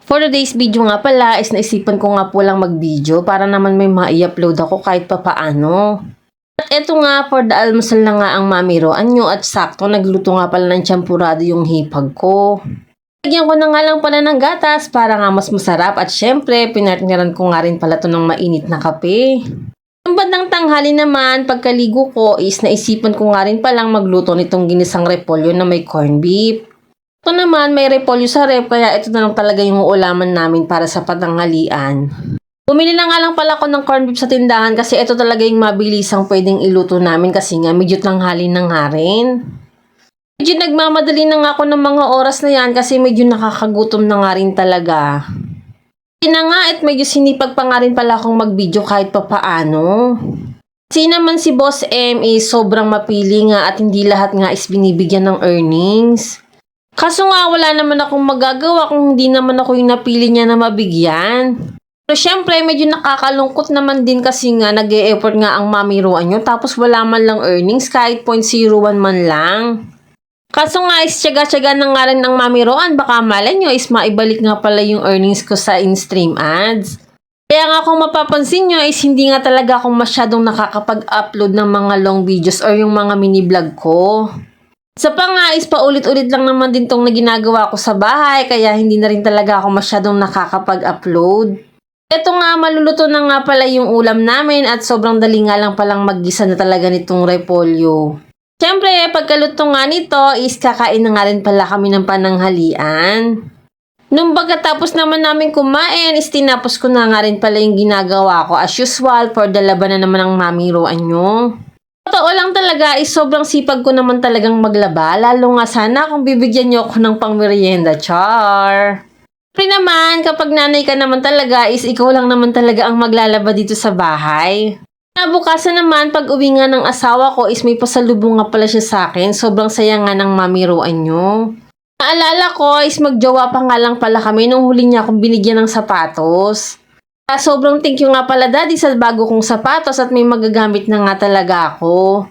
For today's video nga pala is naisipan ko nga po lang mag-video para naman may ma-i-upload ako kahit papaano. At eto nga, for the almusal na nga ang mamiroan nyo at sakto nagluto nga pala ng champurado yung hipag ko. Lagyan ko na nga lang pala ng gatas para nga mas masarap at syempre pinartneran ko nga rin pala to ng mainit na kape. Ang bandang tanghali naman, pagkaligo ko is naisipan ko nga rin palang magluto nitong ginisang repolyo na may corned beef. Ito naman may repolyo sa rep kaya ito na lang talaga yung ulaman namin para sa patanghalian. Bumili na nga lang pala ako ng corned beef sa tindahan kasi ito talaga yung mabilisang pwedeng iluto namin kasi nga medyo tanghali na nga rin. Medyo nagmamadali na nga ako ng mga oras na yan kasi medyo nakakagutom na nga rin talaga. Yun na nga at medyo sinipag pa nga rin pala akong mag-video kahit papaano. Kasi naman si Boss M is sobrang mapili nga at hindi lahat nga is binibigyan ng earnings. Kaso nga wala naman akong magagawa kung hindi naman ako yung napili niya na mabigyan. Pero syempre medyo nakakalungkot naman din kasi nga nag-e-effort nga ang mamiroan nyo tapos wala man lang earnings kahit 0.01 man lang. Kaso nga is tiyaga-tiyaga na nga rin ang mamiroan baka malay nyo is maibalik nga pala yung earnings ko sa in-stream ads. Kaya nga kung mapapansin nyo is hindi nga talaga akong masyadong nakakapag-upload ng mga long videos or yung mga mini vlog ko. Sa pa nga is paulit-ulit lang naman din tong ginagawa ko sa bahay kaya hindi na rin talaga ako masyadong nakakapag-upload. Ito nga maluluto na nga pala yung ulam namin at sobrang dali nga lang palang maggisa na talaga nitong repolyo. Siyempre pagkaluto nga nito is kakain na nga rin pala kami ng pananghalian. Nung pagkatapos naman namin kumain is tinapos ko na nga rin pala yung ginagawa ko as usual for the laban na naman ang mamiroan nyo. Totoo lang talaga is sobrang sipag ko naman talagang maglaba lalo nga sana kung bibigyan nyo ako ng pangmerienda, char. Pero naman kapag nanay ka naman talaga is ikaw lang naman talaga ang maglalaba dito sa bahay. Nabukasan naman pag uwi nga ng asawa ko is may pasalubong nga pala siya sa akin, sobrang saya nga ng mamiroan nyo. Naalala ko is magjowa pa nga lang pala kami nung huli niya akong binigyan ng sapatos. Sobrang thank you nga pala daddy sa bago kong sapatos at may magagamit na nga talaga ako.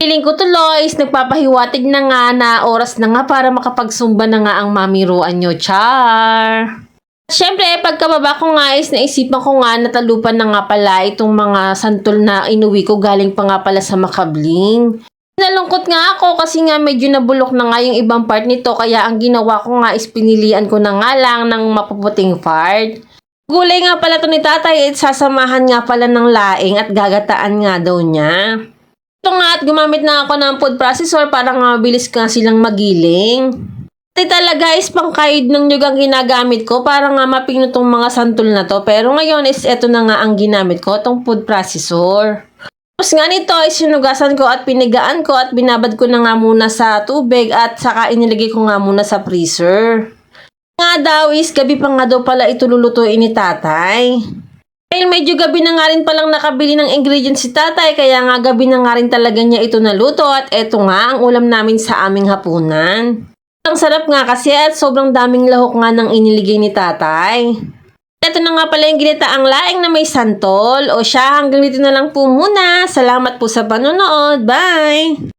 Feeling ko tuloy is nagpapahiwatig na nga na oras na nga para makapagsumba na nga ang mamiroan nyo, char. Siyempre pagkababa ko nga is naisipan ko nga natalupan na nga pala itong mga santol na inuwi ko galing pa nga pala sa Makabling. Nalungkot nga ako kasi nga medyo nabulok na nga yung ibang part nito kaya ang ginawa ko nga is pinilian ko na nga lang ng mapuputing part. Gulay nga pala to ni tatay at sasamahan nga pala ng laing at gagataan nga daw niya. Ito nga at gumamit na ako ng food processor para nga mabilis nga silang magiling. Ito talaga is pangkaid ng nyug ang ginagamit ko para nga mapino tong mga santol na to. Pero ngayon is ito na nga ang ginamit ko, tong food processor. Tapos nga nito is sinugasan ko at pinigaan ko at binabad ko na nga muna sa tubig at saka inilagay ko nga muna sa freezer. Nga daw is gabi pa nga daw pala ito lulutuin ni tatay. Dahil medyo gabi na nga rin palang nakabili ng ingredients si tatay kaya nga gabi na nga rin talaga niya ito naluto at eto nga ang ulam namin sa aming hapunan. Ang sarap nga kasi at sobrang daming lahok nga ng iniligay ni tatay. Ito na nga pala yung ginitaang laing na may santol. O siya hanggang dito na lang po muna. Salamat po sa panonood. Bye!